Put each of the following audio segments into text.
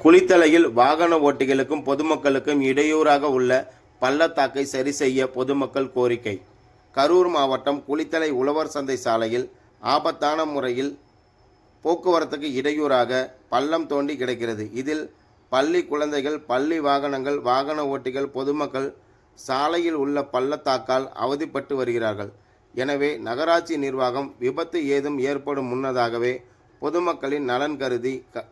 குளித்தலையில் வாகன ஓட்டிகளுக்கும் பொதுமக்களுக்கும் இடையூறாக உள்ள பள்ளத்தாக்கை சரி செய்ய பொதுமக்கள் கோரிக்கை. கரூர் மாவட்டம் குளித்தலை உழவர் சந்தை சாலையில் ஆபத்தான முறையில் போக்குவரத்துக்கு இடையூறாக பள்ளம் தோண்டி கிடக்கிறது. இதில் பள்ளி குழந்தைகள், பள்ளி வாகனங்கள், வாகன ஓட்டிகள், பொதுமக்கள் சாலையில் உள்ள பள்ளத்தாக்கால் அவதிப்பட்டு வருகிறார்கள். எனவே நகராட்சி நிர்வாகம் விபத்து ஏதும் ஏற்படும் முன்னதாகவே பொதுமக்களின் நலன் கருதி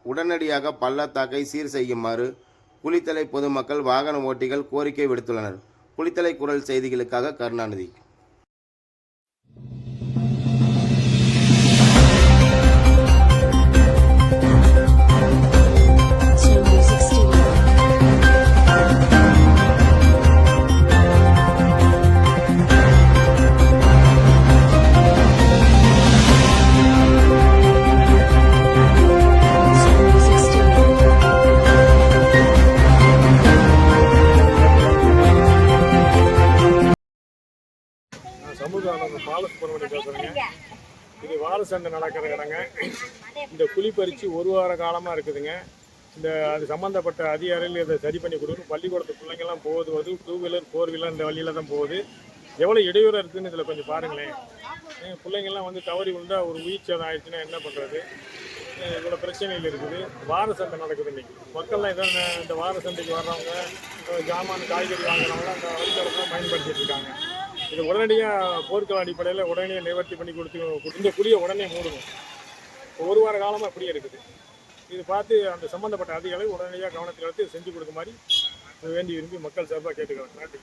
உடனடியாக பள்ளத்தாக்கை சீர் செய்யுமாறு குளித்தலை பொதுமக்கள், வாகன ஓட்டிகள் கோரிக்கை விடுத்துள்ளனர். குளித்தலை குரல் செய்திகளுக்காக கருணாநிதி. சமூகம் பாலசுப்ரமணி பேசுகிறேங்க. இது வாரசண்டை நடக்கிற இடங்க. இந்த குழி பறித்து ஒரு வார காலமாக இருக்குதுங்க. அது சம்மந்தப்பட்ட அதிகாரிகள் இதை சரி பண்ணி கொடுக்கணும். பள்ளிக்கூடத்து பிள்ளைங்கள்லாம் போகுது, 2 வீலர் 4 வீலர் இந்த வழியில் தான் போகுது. எவ்வளோ இடையூறாக இருக்குதுன்னு இதில் கொஞ்சம் பாருங்களேன். பிள்ளைங்கள்லாம் தவறி விழுந்தால் ஒரு உயிர் சேதம் ஆயிடுச்சுன்னா என்ன பண்ணுறது? இவ்வளோ பிரச்சனைகள் இருக்குது. வார சண்டை நடக்குது இன்றைக்கி. மக்கள்லாம் ஏதோ இந்த வார சண்டைக்கு வர்றவங்க, ஜாமான் காய்கறி வாங்குறவங்களாம் அந்த வழித்தடத்தை பயன்படுத்திட்டு இருக்காங்க. இது உடனடியாக போர்க்கால அடிப்படையில் உடனடியாக நிவர்த்தி பண்ணி கொடுத்து இந்த குழியை உடனே மூடணும். ஒரு வார காலமாக அப்படியே இருக்குது. இது பார்த்து அந்த சம்மந்தப்பட்ட அதிகாரிகள் உடனடியாக கவனத்தில் எடுத்து செஞ்சு கொடுக்க மாதிரி வேண்டி விரும்பி மக்கள் சார்பாக கேட்டுக்கிறேன். நன்றி.